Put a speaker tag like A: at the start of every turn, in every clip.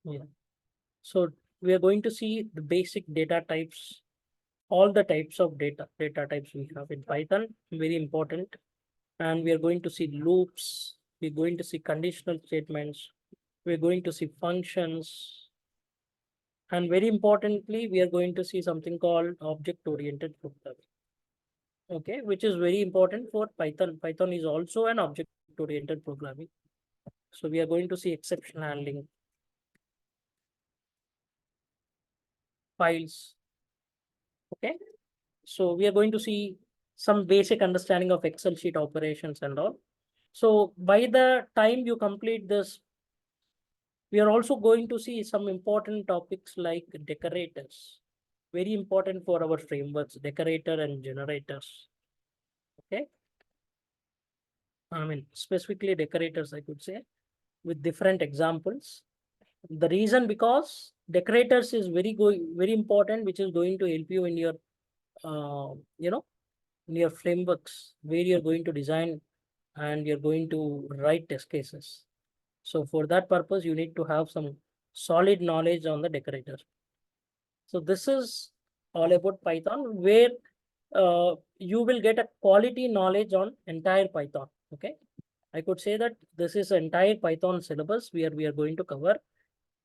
A: Yeah. So we are going to see the basic data types, all the types of data types we have in Python, very important. And we are going to see loops. We're going to see conditional statements. We're going to see functions. And very importantly, we are going to see something called object-oriented programming. Okay, which is very important for Python. Python is also an object-oriented programming. So we are going to see exception handling, files. Okay, so we are going to see some basic understanding of Excel sheet operations and all. So by the time you complete this, we are also going to see some important topics like decorators. Very important for our frameworks, decorator and generators. Okay. I mean, specifically decorators, I could say, with different examples. The reason because decorators is very important, which is going to help you in your, you know, in your frameworks where you're going to design and you're going to write test cases. So for that purpose, you need to have some solid knowledge on the decorator. So this is all about Python, where you will get a quality knowledge on entire Python. Okay. I could say that this is entire Python syllabus where we are going to cover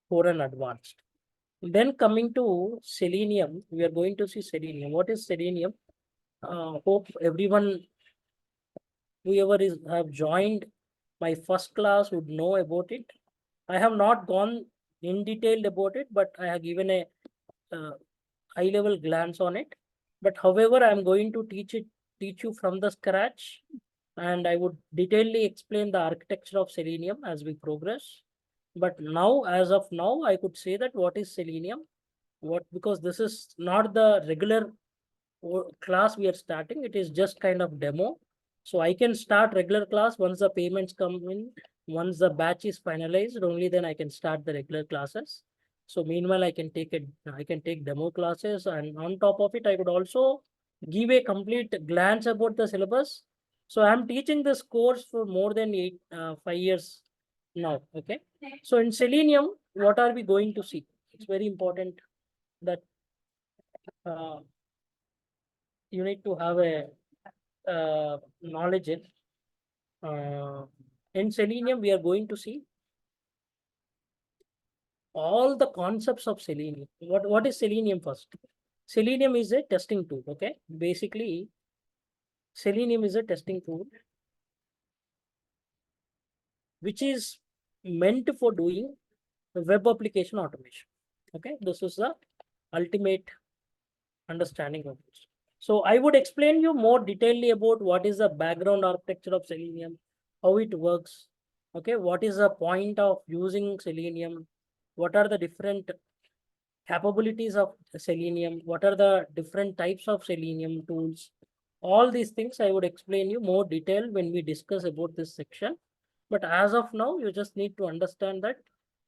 A: core and advanced. Then coming to Selenium, we are going to see Selenium. What is Selenium? Hope everyone, whoever is have joined my first class would know about it. I have not gone in detail about it, but I have given a high level glance on it. But however, I'm going to teach you from the scratch, and I would detailedly explain the architecture of Selenium as we progress. But now, as of now, I could say that what is Selenium? Because this is not the regular class we are starting, it is just kind of demo. So I can start regular class once the payments come in, once the batch is finalized, only then I can start the regular classes. So meanwhile, I can take demo classes, and on top of it, I could also give a complete glance about the syllabus. So I'm teaching this course for more than 5 years now. Okay. So in Selenium, what are we going to see? It's very important that uh, you need to have a knowledge in. In Selenium, we are going to see all the concepts of Selenium. What is Selenium first? Selenium is a testing tool. Okay, basically, Selenium is a testing tool which is meant for doing web application automation. Okay, this is the ultimate understanding of it. So I would explain you more detailedly about what is the background architecture of Selenium, how it works. Okay, what is the point of using Selenium? What are the different capabilities of Selenium? What are the different types of Selenium tools? All these things I would explain you more detail when we discuss about this section. But as of now, you just need to understand that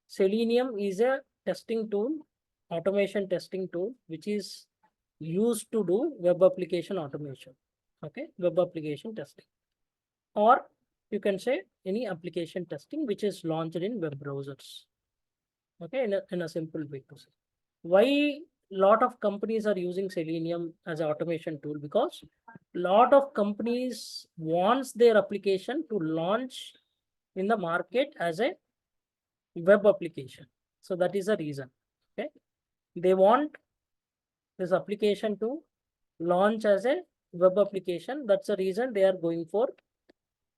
A: Selenium is a testing tool, automation testing tool, which is used to do web application automation. Okay, web application testing. Or you can say any application testing which is launched in web browsers. Okay, in a simple way to say. Why lot of companies are using Selenium as an automation tool? Because lot of companies wants their application to launch in the market as a web application. So that is the reason. Okay, they want this application to launch as a web application. That's the reason they are going for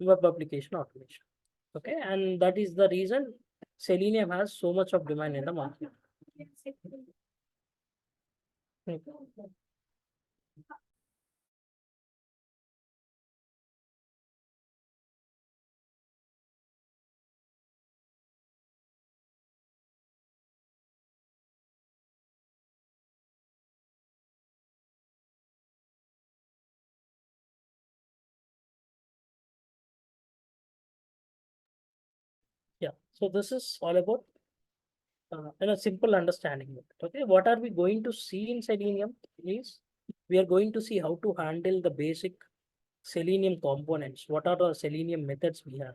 A: web application automation. Okay, and that is the reason Selenium has so much of demand in the market. Okay. Yeah, so this is all about in a simple understanding. Okay, what are we going to see in Selenium is we are going to see how to handle the basic Selenium components. What are the Selenium methods we have?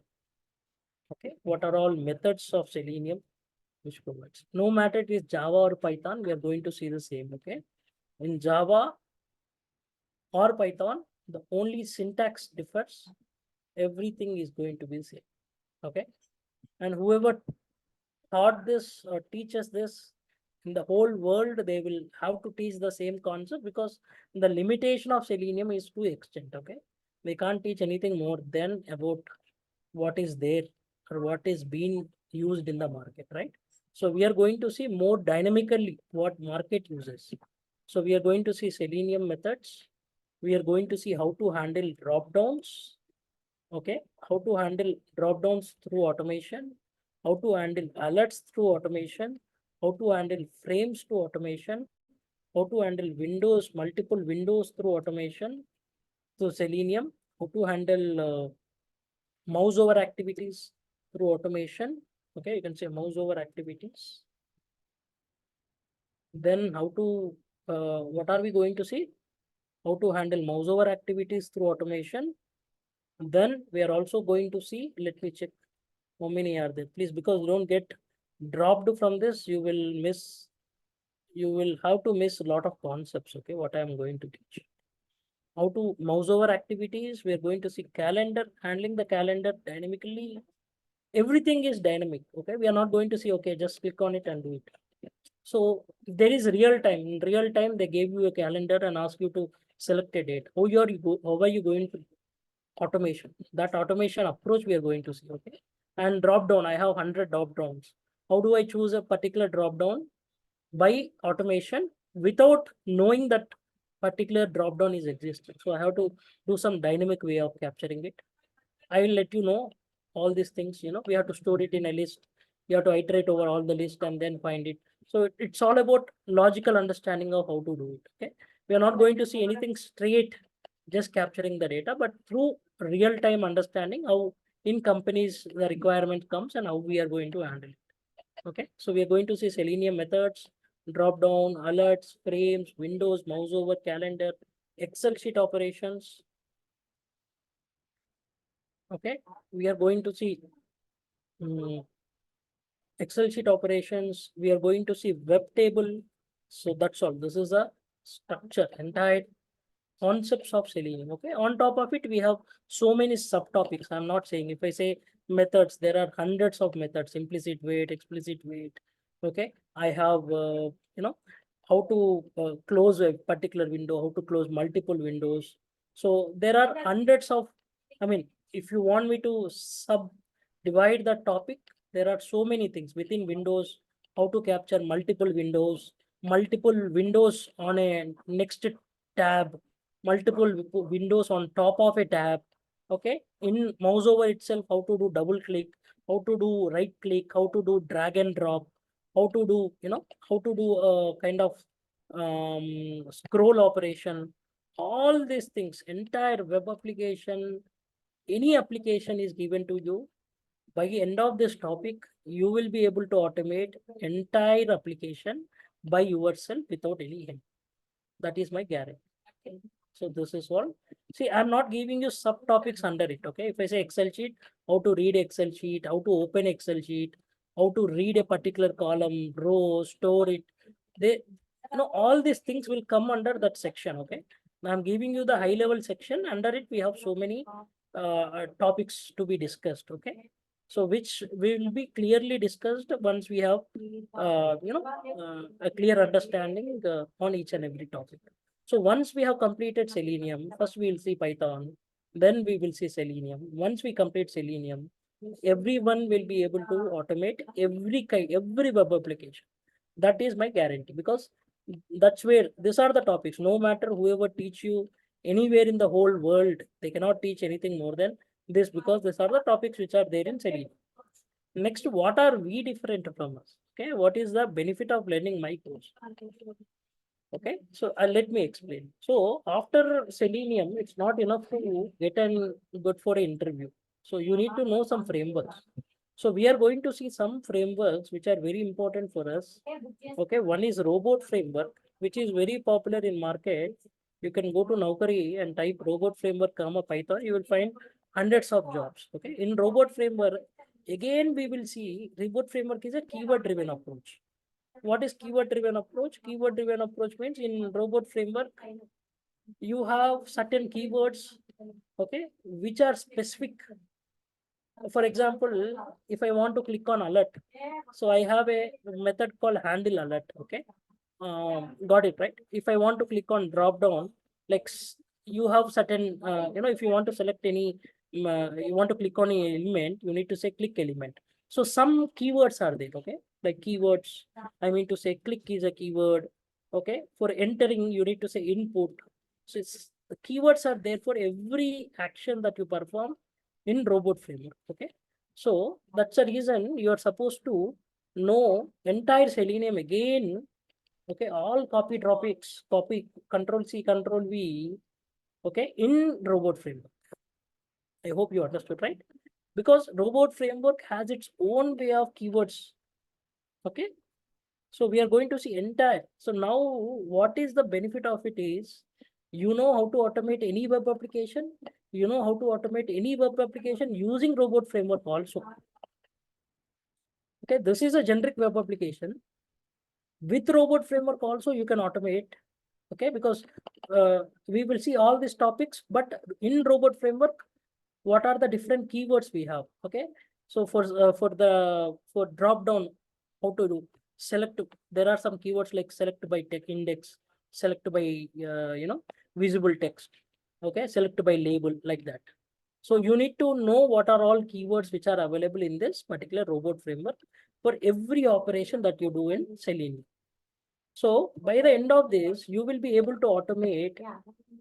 A: Okay, what are all methods of Selenium which provides. No matter it is Java or Python, we are going to see the same, okay? In Java or Python, the only syntax differs, everything is going to be same, okay? And whoever taught this or teaches this in the whole world, they will have to teach the same concept, because the limitation of Selenium is to extent, okay? They can't teach anything more than about what is there or what is being used in the market, right? So we are going to see more dynamically what market uses. So we are going to see Selenium methods. We are going to see how to handle drop downs, okay? How to handle drop downs through automation, how to handle alerts through automation, how to handle frames to automation, how to handle windows, multiple windows through automation, through Selenium, how to handle mouse over activities through automation. Okay, you can say mouse over activities. Then how to, what are we going to see? How to handle mouse over activities through automation. Then we are also going to see, let me check how many are there, please, because you don't get dropped from this, you will have to miss a lot of concepts, okay, what I am going to teach. How to mouse over activities, we are going to see calendar, handling the calendar dynamically. Everything is dynamic, okay? We are not going to see, okay, just click on it and do it. So there is real time. In real time, they gave you a calendar and ask you to select a date. How are you going to automation? That automation approach we are going to see, okay? And drop down, I have 100 drop downs. How do I choose a particular drop down? By automation, without knowing that particular drop down is existing. So I have to do some dynamic way of capturing it. I will let you know all these things, we have to store it in a list. You have to iterate over all the list and then find it. So it's all about logical understanding of how to do it, okay? We are not going to see anything straight, just capturing the data, but through real-time understanding how in companies the requirement comes and how we are going to handle it, okay? So we are going to see Selenium methods, drop down, alerts, frames, windows, mouse over, calendar, Excel sheet operations. Okay, we are going to see Excel sheet operations. We are going to see web table. So that's all. This is a structure, entire concepts of Selenium. Okay, on top of it, we have so many subtopics. I'm not saying, if I say methods, there are hundreds of methods, implicit wait, explicit wait. Okay, I have, how to close a particular window, how to close multiple windows. So there are hundreds of, I mean, if you want me to subdivide the topic, there are so many things within Windows, how to capture multiple windows on a next tab, multiple windows on top of a tab. Okay, in mouse over itself, how to do double click, how to do right click, how to do drag and drop, how to do, how to do a kind of scroll operation. All these things, entire web application, any application is given to you. By the end of this topic, you will be able to automate entire application by yourself without any help. That is my guarantee. Okay. So this is all. See, I'm not giving you subtopics under it. Okay. If I say Excel sheet, how to read Excel sheet, how to open Excel sheet, how to read a particular column, row, store it. All these things will come under that section. Okay. Now I'm giving you the high level section. Under it, we have so many topics to be discussed. Okay. So which will be clearly discussed once we have, a clear understanding on each and every topic. So once we have completed Selenium, first we will see Python, then we will see Selenium. Once we complete Selenium, everyone will be able to automate every web application. That is my guarantee, because that's where these are the topics. No matter whoever teach you anywhere in the whole world, they cannot teach anything more than this, because these are the topics which are there in Selenium. Next, what are we different from us? Okay, what is the benefit of learning my course? Okay, so let me explain. So after Selenium, it's not enough to get an good for an interview. So you need to know some frameworks. So we are going to see some frameworks which are very important for us. Okay, one is robot framework, which is very popular in market. You can go to Naukri and type robot framework, Python. You will find hundreds of jobs. Okay, in robot framework, Again, we will see robot framework is a keyword driven approach. What is keyword driven approach? Keyword driven approach means in robot framework, you have certain keywords, okay, which are specific. For example, if I want to click on alert, so I have a method called handle alert, okay. Got it, right? If I want to click on drop down, like you have certain, if you want to select any, you want to click on an element, you need to say click element. So some keywords are there, okay? Like keywords, I mean to say click is a keyword, okay? For entering, you need to say input. So the keywords are there for every action that you perform in robot framework, okay? So that's the reason you are supposed to know entire Selenium again. Okay, all copy topics, copy control C, control V, okay, in robot framework. I hope you understood, right? Because robot framework has its own way of keywords. Okay. So we are going to see entire. So now what is the benefit of it is, you know how to automate any web application. You know how to automate any web application using robot framework also. Okay, this is a generic web application. With robot framework also you can automate, okay, because we will see all these topics, but in robot framework, what are the different keywords we have, okay. So for drop down, how to do select, there are some keywords like select by tech index, select by visible text, okay, select by label, like that. So you need to know what are all keywords which are available in this particular robot framework for every operation that you do in Selenium. So by the end of this, you will be able to automate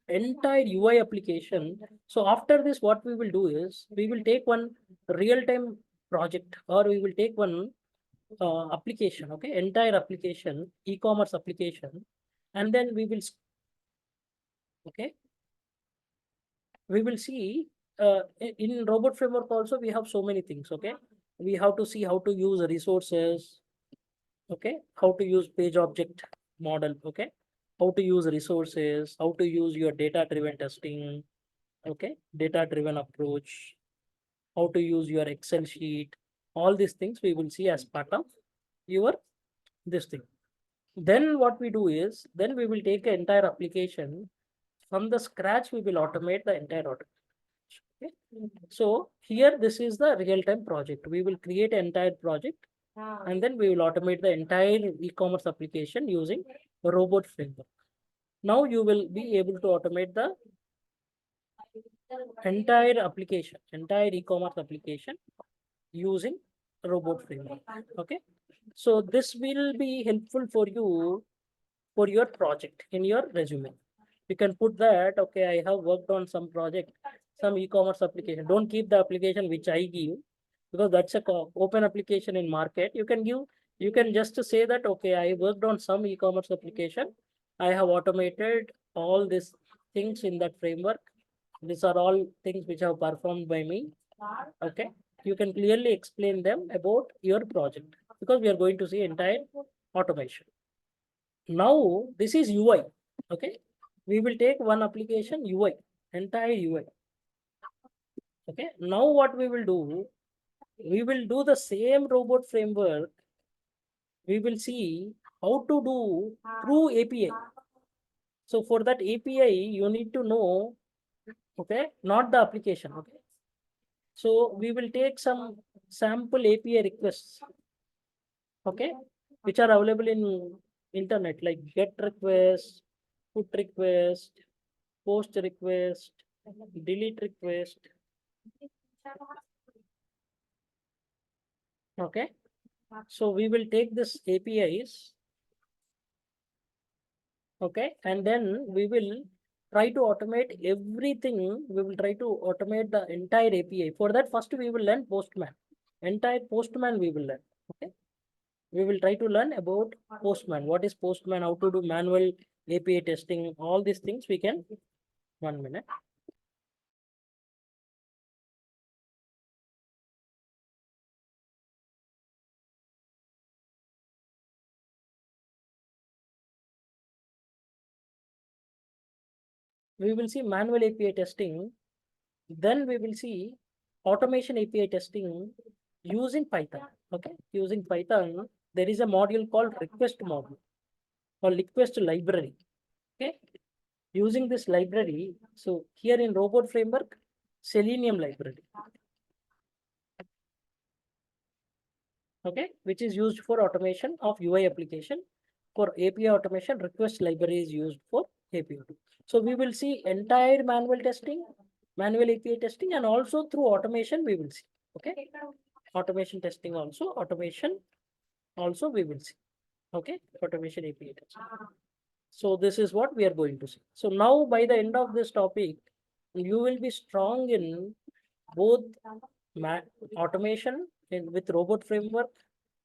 A: entire UI application. So after this, what we will do is we will take one real-time project, or we will take one application, okay, entire application, e-commerce application, and then we will, okay, we will see in robot framework also we have so many things, okay. We have to see how to use resources, okay, how to use page object model, okay, how to use resources, how to use your data driven testing, okay, data driven approach, how to use your Excel sheet. All these things we will see as part of your this thing. Then what we do is, then we will take an entire application from the scratch, we will automate the entire automation, okay. So here this is the real-time project. We will create an entire project, and then we will automate the entire e-commerce application using robot framework. Now you will be able to automate the entire application, entire e-commerce application using robot framework, okay. So this will be helpful for you for your project in your resume. You can put that, okay, I have worked on some project, some e-commerce application. Don't keep the application which I give, because that's a open application in market. You can give, you can just say that, okay, I worked on some e-commerce application. I have automated all these things in that framework. These are all things which have performed by me. Okay. You can clearly explain them about your project, because we are going to see entire automation. Now this is UI. Okay. We will take one application UI, entire UI. Okay. Now what we will do, we will do the same robot framework. We will see how to do through API. So for that API, you need to know, okay, not the application. Okay. So we will take some sample API requests, okay, which are available in internet, like get request, put request, post request, delete request. Okay. So we will take this APIs, okay, and then we will try to automate everything. We will try to automate the entire API. For that, first we will learn Postman. Entire Postman we will learn. Okay. We will try to learn about Postman. What is Postman? How to do manual API testing? All these things we can. 1 minute. We will see manual API testing. Then we will see automation API testing using Python. Okay, using Python, there is a module called request module or request library. Okay, using this library, so here in robot framework, Selenium library. Okay, which is used for automation of UI application. For API automation, request library is used for API. So we will see entire manual testing, manual API testing, and also through automation we will see. Okay, automation testing also, automation also we will see. Okay, automation API testing. So this is what we are going to see. So now by the end of this topic, you will be strong in both automation with robot framework,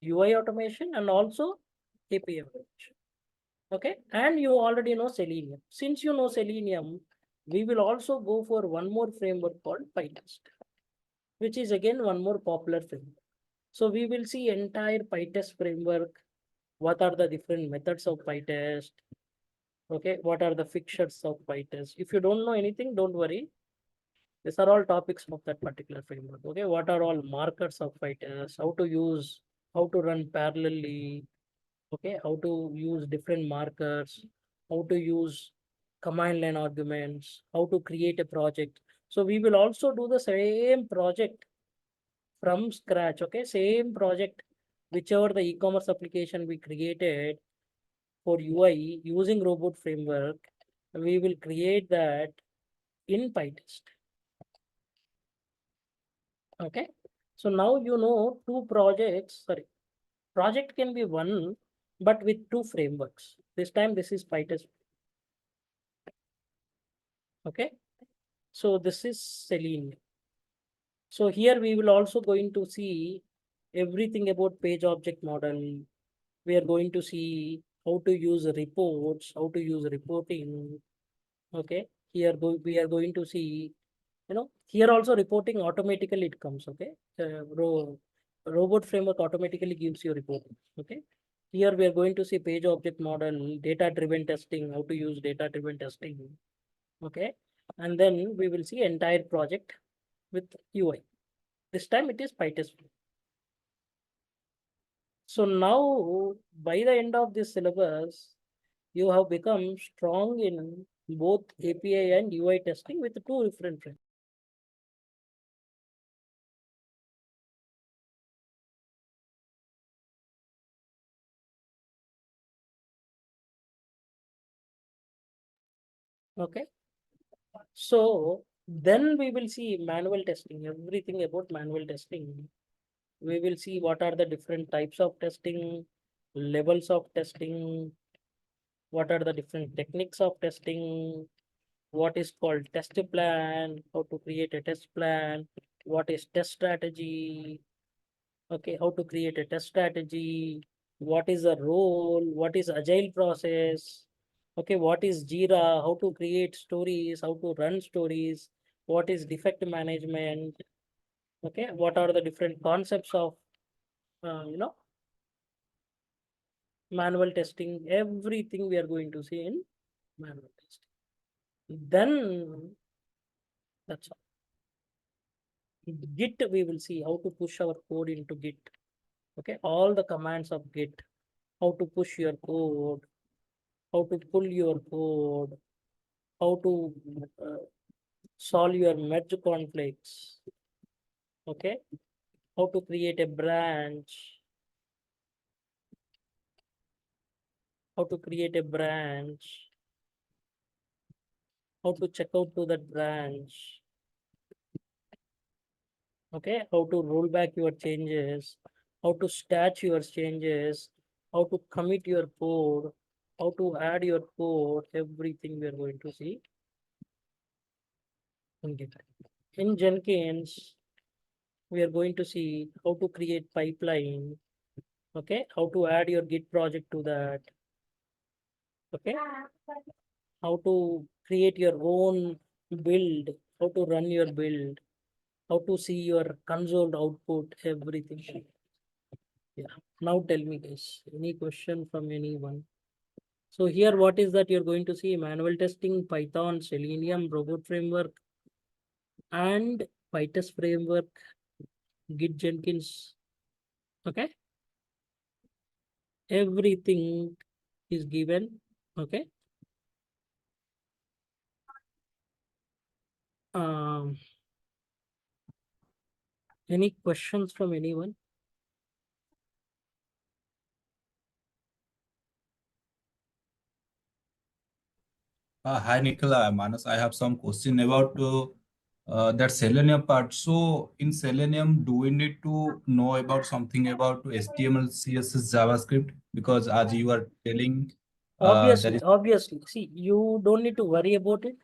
A: UI automation, and also API automation. Okay, and you already know Selenium. Since you know Selenium, we will also go for one more framework called PyTest, which is again one more popular framework. So we will see entire PyTest framework. What are the different methods of PyTest? Okay, what are the fixtures of PyTest? If you don't know anything, don't worry. These are all topics of that particular framework. Okay, what are all markers of PyTest? How to use, how to run parallelly. Okay, how to use different markers, how to use command line arguments, how to create a project. So we will also do the same project from scratch. Okay, same project, whichever the e-commerce application we created for UI using robot framework, we will create that in PyTest. Okay, so now you know two projects. Sorry, project can be one, but with two frameworks. This time this is PyTest. Okay, so this is Selenium. So here we will also going to see everything about page object model. We are going to see how to use reports, how to use reporting. Okay, here we are going to see, here also reporting automatically it comes. Okay, robot framework automatically gives you reporting. Okay, here we are going to see page object model, data driven testing, how to use data driven testing. Okay, and then we will see entire project with UI. This time it is PyTest. So now by the end of this syllabus, you have become strong in both API and UI testing with two different frameworks. Okay, so then we will see manual testing, everything about manual testing. We will see what are the different types of testing, levels of testing, what are the different techniques of testing, what is called test plan, how to create a test plan, what is test strategy, okay, how to create a test strategy, what is the role, what is agile process, okay, what is Jira, how to create stories, how to run stories, what is defect management, okay, what are the different concepts of, manual testing, everything we are going to see in manual testing. Then that's all. Git, we will see how to push our code into Git. Okay, all the commands of Git, how to push your code, how to pull your code, how to solve your merge conflicts. Okay, how to create a branch, how to create a branch, how to check out to that branch. Okay, how to roll back your changes, how to stat your changes, how to commit your code, how to add your code, everything we are going to see in Git. In Jenkins, we are going to see how to create pipeline, okay, how to add your Git project to that, okay, how to create your own build, how to run your build, how to see your console output, everything. Yeah, now tell me guys, any question from anyone? So here, what is that you're going to see? Manual testing, Python, Selenium, robot framework, and PyTest framework, Git Jenkins. Okay. Everything is given. Okay. Any questions from anyone?
B: Hi, Nikhil. Manas, I have some question about that Selenium part. So, in Selenium, do we need to know about something about HTML, CSS, JavaScript? Because as you are telling, there is.
A: Obviously. See, you don't need to worry about it.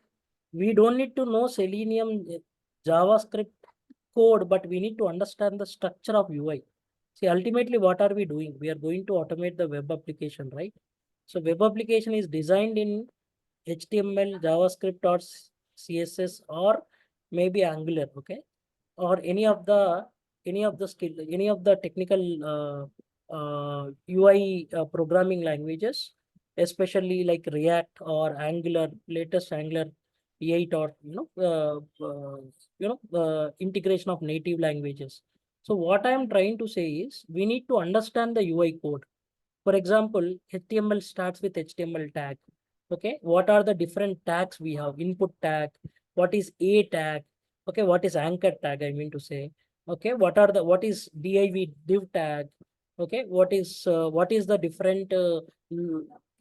A: We don't need to know Selenium JavaScript code, but we need to understand the structure of UI. See, ultimately, what are we doing? We are going to automate the web application, right? So web application is designed in HTML, JavaScript, or CSS, or maybe Angular, okay, or any of the technical UI programming languages, especially like React or Angular, latest Angular 8, or integration of native languages. So what I am trying to say is we need to understand the UI code. For example, HTML starts with HTML tag. Okay, what are the different tags we have? Input tag, what is a tag? Okay, what is anchor tag? I mean to say, okay, what is div tag? Okay, what is the different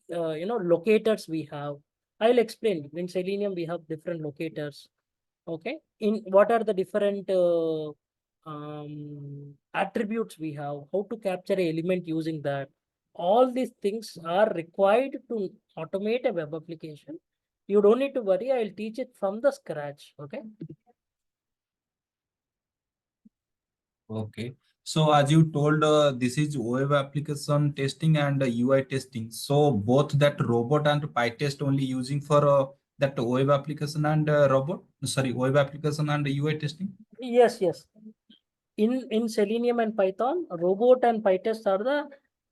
A: locators we have? I'll explain. In Selenium, we have different locators. Okay, in what are the different attributes we have? How to capture an element using that? All these things are required to automate a web application. You don't need to worry. I'll teach it from the scratch. Okay.
B: Okay. So, as you told, this is web application testing and UI testing. So, both that robot and PyTest only using for that web application and web application and UI testing.
A: Yes, yes. In Selenium and Python, Robot and PyTest are the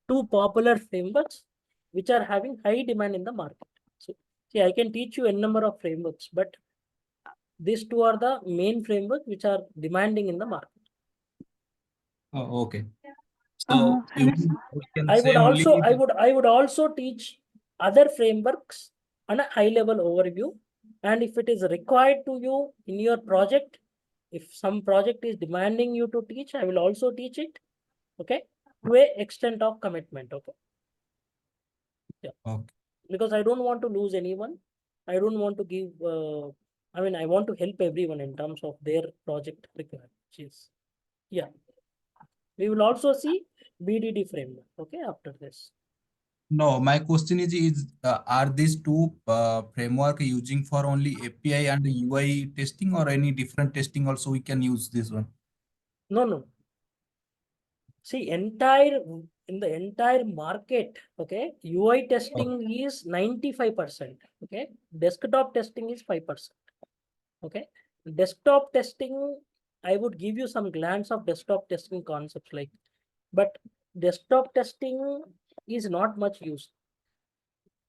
A: two popular frameworks which are having high demand in the market. So, see, I can teach you a number of frameworks, but these two are the main frameworks which are demanding in the market.
B: Oh, okay. So, you mean we can
A: I
B: say
A: would
B: only
A: also
B: the.
A: I would also teach other frameworks on a high level overview. And if it is required to you in your project, if some project is demanding you to teach, I will also teach it. Okay, to a extent of commitment. Okay. Yeah.
B: Okay.
A: Because I don't want to lose anyone. I don't want to give. I want to help everyone in terms of their project requirements. Yes. Yeah. We will also see BDD framework. Okay. After this.
B: No, my question is are these two framework using for only API and UI testing or any different testing also we can use this one?
A: No, no. See, in the entire market, okay, UI testing is 95%. Okay, desktop testing is 5%. Okay, desktop testing, I would give you some glance of desktop testing concepts like, but desktop testing is not much used.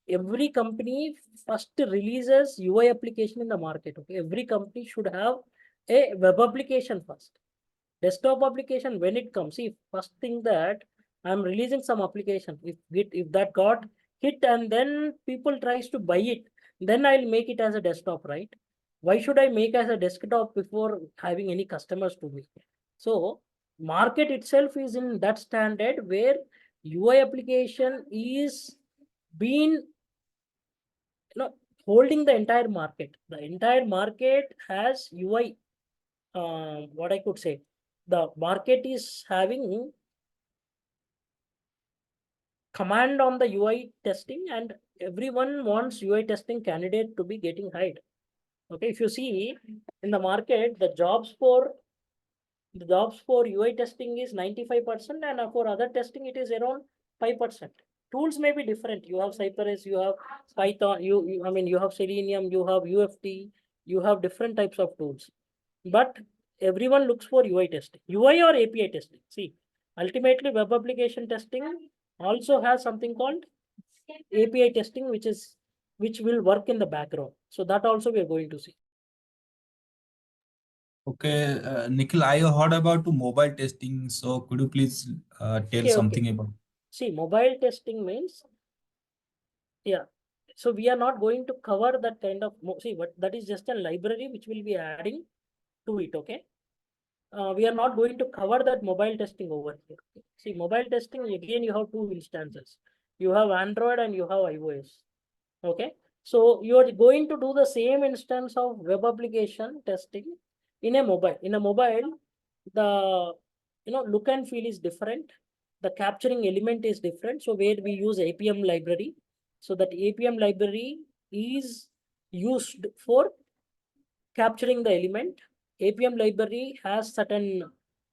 A: Every company first releases UI application in the market. Okay, every company should have a web application first. Desktop application, when it comes, see, first thing that I'm releasing some application, if that got hit and then people tries to buy it, then I'll make it as a desktop, right? Why should I make as a desktop before having any customers to me? So market itself is in that standard where UI application is being holding the entire market. The entire market has UI. What I could say, the market is having command on the UI testing, and everyone wants UI testing candidate to be getting hired. Okay, if you see in the market, the jobs for UI testing is 95%, and for other testing it is around 5%. Tools may be different. You have Cypress, you have Python, you have Selenium, you have UFT, you have different types of tools. But everyone looks for UI testing, UI or API testing. See, ultimately web application testing also has something called API testing, which will work in the background. So that also we are going to see.
B: Okay, Nikhil, I heard about to mobile testing. So could you please tell
A: Okay,
B: something
A: okay.
B: about?
A: See, mobile testing means, yeah. So we are not going to cover that kind of, see, what that is just a library which will be adding to it, okay? We are not going to cover that mobile testing over here. See, mobile testing, again, you have two instances. You have Android and you have iOS. Okay. So you are going to do the same instance of web application testing in a mobile. In a mobile, the look and feel is different. The capturing element is different. So where we use APM library. So that APM library is used for capturing the element. APM library has certain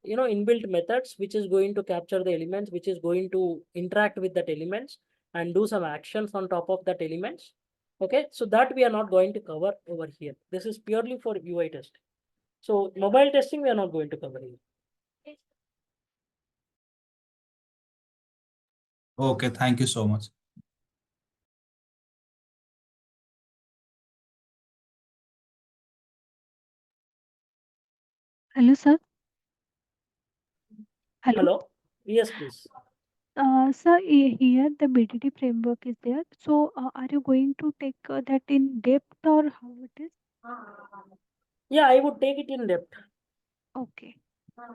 A: inbuilt methods which is going to capture the elements, which is going to interact with that elements and do some actions on top of that elements. Okay, so that we are not going to cover over here. This is purely for UI testing. So mobile testing we are not going to cover here.
B: Okay, thank you so much.
C: Hello, sir. Hello.
A: Hello. Yes, please.
C: Sir, here the BTT framework is there. So, are you going to take that in depth or how it is?
A: Yeah, I would take it in depth.
C: Okay.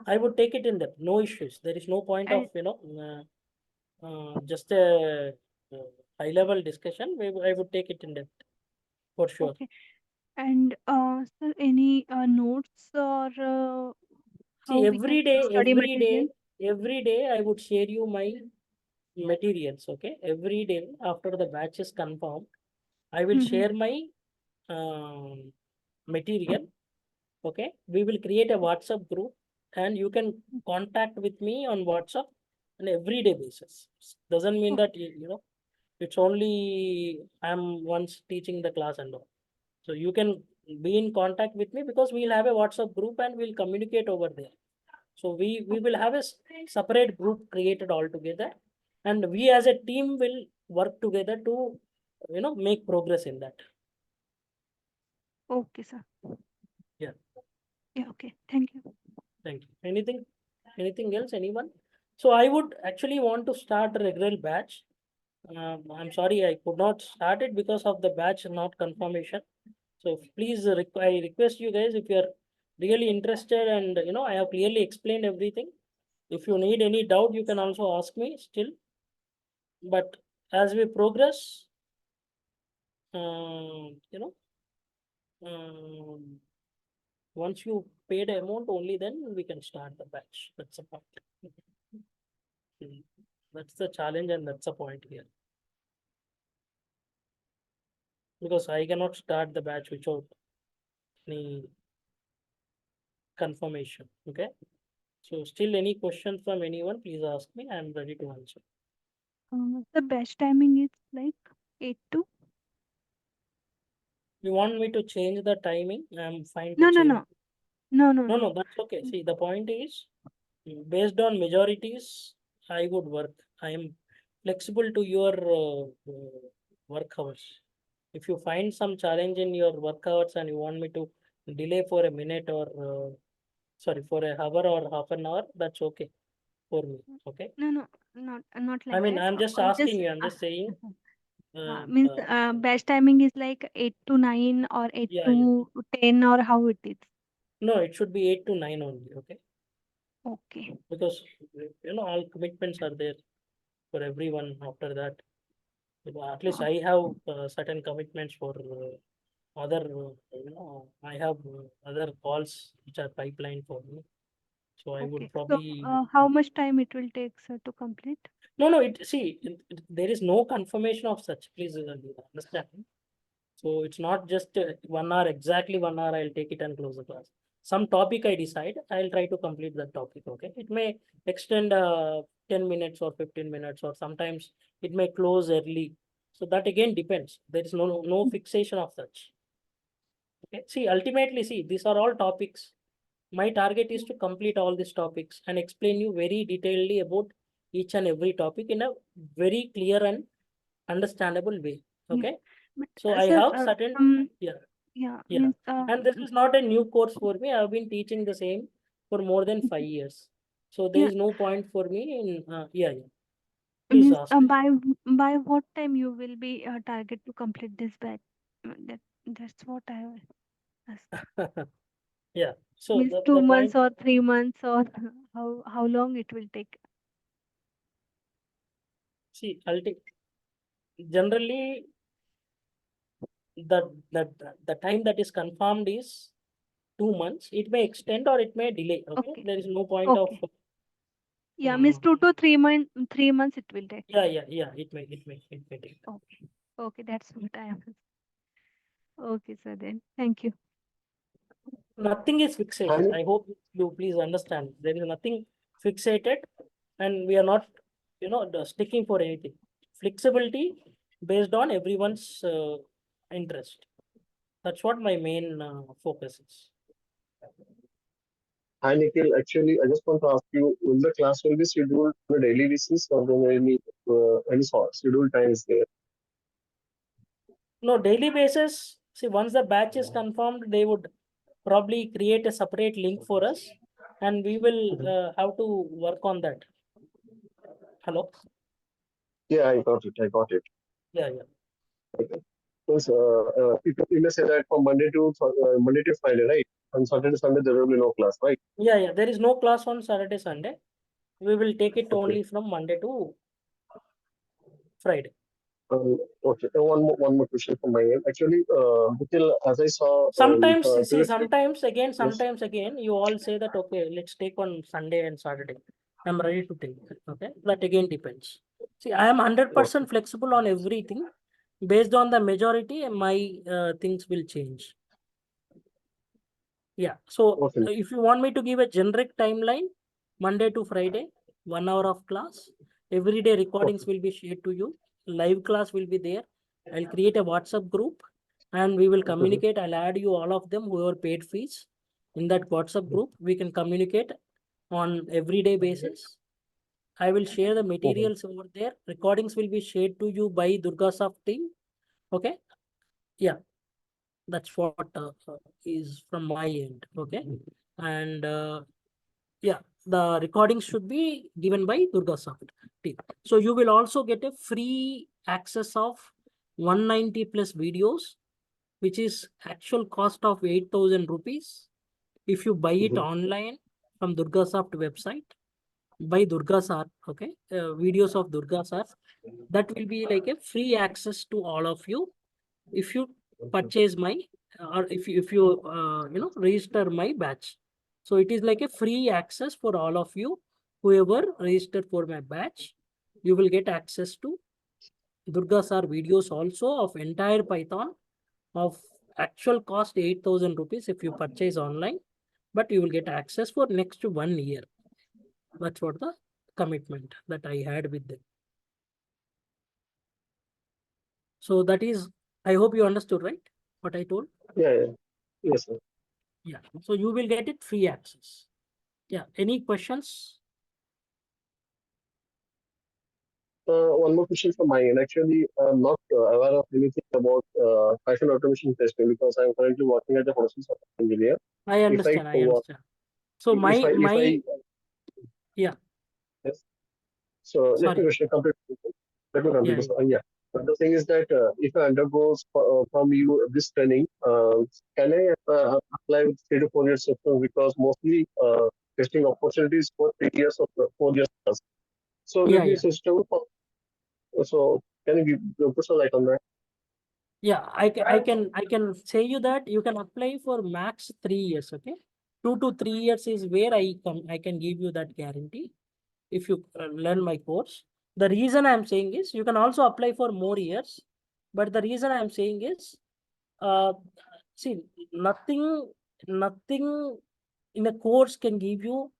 A: I would take it in depth. No issues. There is no point of
C: And
A: just a high level discussion. I would take it in depth for sure.
C: okay. And sir, any notes or how
A: See,
C: we can study material?
A: every day I would share you my materials. Okay, every day after the batch is confirmed, I will
C: Mm-hmm.
A: share my material. Okay, we will create a WhatsApp group, and you can contact with me on WhatsApp on everyday basis. Doesn't mean that it's only I'm once teaching the class and all. So you can be in contact with me because we'll have a WhatsApp group and we'll communicate over there. So we will have a separate group created altogether, and we as a team will work together to make progress in that.
C: Okay, sir.
A: Yeah.
C: Yeah, okay. Thank you.
A: Thank you. Anything else? Anyone? So I would actually want to start a regular batch. I'm sorry I could not start it because of the batch not confirmation. So please, I request you guys, if you're really interested and I have clearly explained everything. If you need any doubt, you can also ask me still. But as we progress, you know, once you pay the amount, only then we can start the batch. That's the point. That's the challenge, and that's the point here. Because I cannot start the batch without any confirmation. Okay. So still any questions from anyone, please ask me. I'm ready to answer.
C: The best timing is like 8 to?
A: You want me to change the timing? I'm fine to
C: No, no,
A: change.
C: no. No, no,
A: No,
C: no.
A: that's okay. See, the point is, based on majorities, I would work. I am flexible to your work hours. If you find some challenge in your work hours and you want me to delay for a minute or sorry, for a hour or half an hour, that's okay for me. Okay.
C: No, no, not
A: I
C: like
A: mean,
C: that.
A: I'm just
C: Just
A: asking you. I'm just saying.
C: means best timing is like 8 to 9 or 8
A: Yeah, yeah.
C: to 10 or how it is.
A: No, it should be 8 to 9 only. Okay.
C: Okay.
A: Because all commitments are there for everyone after that. At least I have certain commitments for other, I have other calls which are pipeline for me. So I would
C: Okay. So,
A: probably,
C: how much time it will take, sir, to complete?
A: no, there is no confirmation of such. Please understand. So it's not just 1 hour, exactly 1 hour, I'll take it and close the class. Some topic I decide, I'll try to complete that topic. Okay. It may extend 10 minutes or 15 minutes, or sometimes it may close early. So that again depends. There is no fixation of such. Okay. See, ultimately, see, these are all topics. My target is to complete all these topics and explain you very detailedly about each and every topic in a very clear and understandable way.
C: Yeah.
A: Okay.
C: But,
A: So I
C: sir,
A: have certain, yeah.
C: Yeah,
A: Yeah.
C: means
A: And this is not a new course for me. I've been teaching the same for more than 5 years. So there
C: yeah,
A: is no point for me in, yeah. Please
C: means
A: ask.
C: by what time you will be target to complete this batch? That's what I will ask.
A: Yeah. So
C: Means
A: the
C: 2 months
A: point,
C: or 3 months or how long it will take?
A: see, generally the time that is confirmed is 2 months. It may extend or it may delay. Okay.
C: Okay,
A: There is no point of,
C: okay. Yeah, means 2 to 3 months it will take.
A: yeah. It may take.
C: Okay, okay, that's what I am. Okay, sir. Then thank you.
A: Nothing is fixated. I hope you please understand. There is nothing fixated, and we are not, sticking for anything. Flexibility based on everyone's interest. That's what my main focus is.
D: Hi, Nikhil. Actually, I just want to ask you, will the class will be scheduled on a daily basis or there any sort scheduled times there?
A: No, daily basis. See, once the batch is confirmed, they would probably create a separate link for us, and we will have to work on that. Hello.
D: Yeah, I got it. I got it.
A: Yeah.
D: Okay. So, you may say that from Monday to Friday, right? On Saturday, Sunday, there will be no class, right?
A: Yeah. There is no class on Saturday, Sunday. We will take it
D: Okay.
A: only from Monday to Friday.
D: Okay. One more question from my end. Actually, Nikhil, as I saw,
A: Sometimes, see,
D: previously, yes.
A: sometimes again, you all say that, okay, let's take on Sunday and Saturday. I'm ready to take it. Okay. That again depends. See, I am 100% flexible on everything. Based on the majority, my things will change. Yeah. So
D: Okay.
A: if you want me to give a generic timeline, Monday to Friday, 1 hour of class. Every day recordings will be shared to you. Live class will be there. I'll create a WhatsApp group and we will communicate. I'll add you all of them who are paid fees in that WhatsApp group. We can communicate on everyday basis. I will share the materials over there. Recordings will be shared to you by DURGASOFT team. Okay. Yeah. That's what is from my end. Okay. And yeah, the recording should be given by DURGASOFT team. So you will also get a free access of 190 plus videos, which is actual cost of 8,000 rupees. If you buy it online from DURGASOFT website by DURGASOFT, okay, videos of DURGASOFT, that will be like a free access to all of you. If you purchase my or if you register my batch, so it is like a free access for all of you. Whoever registered for my batch, you will get access to Durgasar videos also of entire Python of actual cost 8,000 rupees if you purchase online, but you will get access for next 1 year. That's what the commitment that I had with them. So that is, I hope you understood, right? What I told.
D: Yeah. Yes, sir.
A: Yeah. So you will get it free access. Yeah. Any questions?
D: One more question from my end. Actually, I'm not aware of anything about Python automation testing because I'm currently working as a process engineer.
A: I understand. I understand. So
D: If I
A: yeah.
D: yes. So let me
A: Sorry.
D: complete. Let me complete.
A: Yeah.
D: So, yeah. But the thing is that if I undergo from you this training, can I apply with 3 to 4 years of because mostly testing opportunities for 3 years of 4 years plus. So let me
A: Yeah.
D: system. So can you put some light on that?
A: Yeah. I can say you that you can apply for max 3 years. Okay. 2 to 3 years is where I can give you that guarantee if you learn my course. The reason I'm saying is you can also apply for more years, but the reason I'm saying is uh see, nothing in a course can give you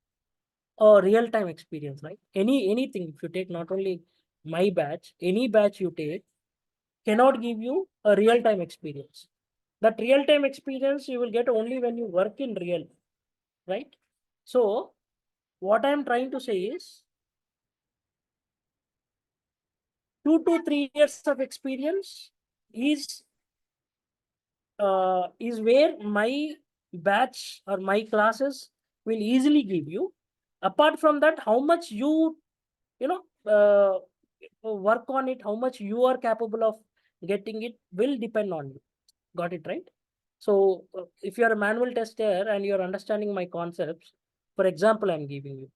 A: a real-time experience, right? Anything, if you take not only my batch, any batch you take cannot give you a real-time experience. That real-time experience you will get only when you work in real, right? So what I'm trying to say is 2 to 3 years of experience is is where my batch or my classes will easily give you. Apart from that, how much you work on it, how much you are capable of getting it will depend on you. Got it, right? So if you are a manual tester and you're understanding my concepts, for example, I'm giving you.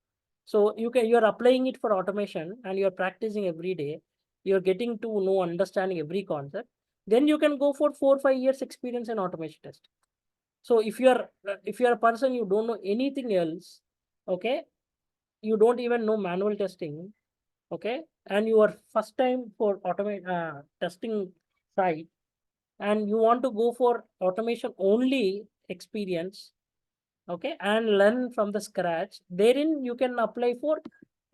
A: So you're applying it for automation and you're practicing every day. You're getting to know, understanding every concept. Then you can go for 4 or 5 years experience in automation testing. So if you're a person, you don't know anything else, okay, you don't even know manual testing, okay, and you are first time for automate testing side, and you want to go for automation only experience, okay, and learn from the scratch, therein you can apply for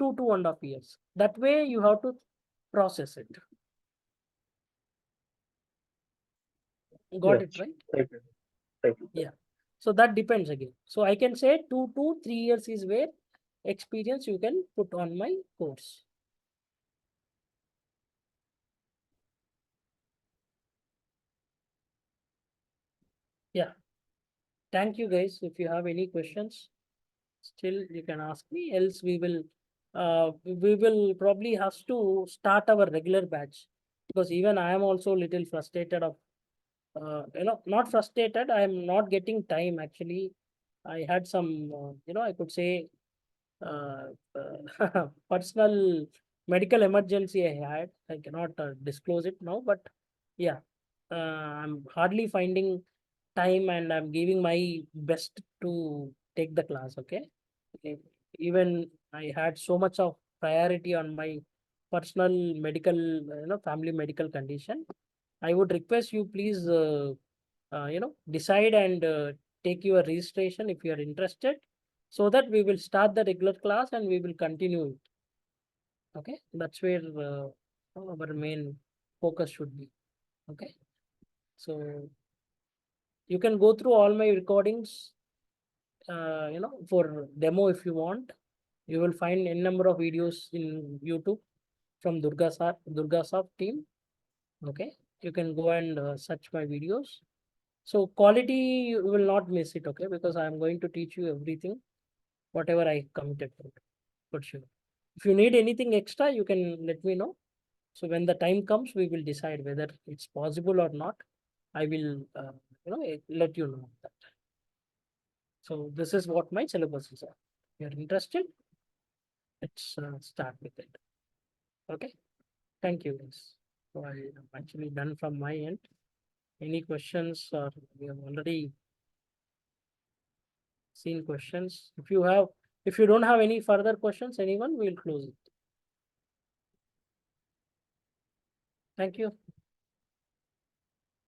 A: 2.5 years. That way you have to process it. Got
D: Yeah.
A: it, right?
D: Thank you. Thank you.
A: Yeah. So that depends again. So I can say 2 to 3 years is where experience you can put on my course. Yeah. Thank you guys. If you have any questions, still you can ask me. Else we will probably have to start our regular batch, because even I am also little frustrated of not frustrated. I am not getting time actually. I had some I could say personal medical emergency I had. I cannot disclose it now, but yeah, I'm hardly finding time and I'm giving my best to take the class. Okay. Okay. Even I had so much of priority on my personal medical, family medical condition. I would request you please, decide and take your registration if you are interested, so that we will start the regular class and we will continue it. Okay, that's where our main focus should be. Okay, so you can go through all my recordings, for demo if you want. You will find a number of videos in YouTube from DurgaSoft team. Okay, you can go and search my videos. So quality, you will not miss it, okay? Because I am going to teach you everything, whatever I committed to, for sure. If you need anything extra, you can let me know. So when the time comes, we will decide whether it's possible or not. I will, let you know that. So this is what my syllabus is. If you're interested, let's start with it. Okay. Thank you, guys. So I am actually done from my end. Any questions, or we have already seen questions? If you don't have any further questions, anyone, we'll close it. Thank you.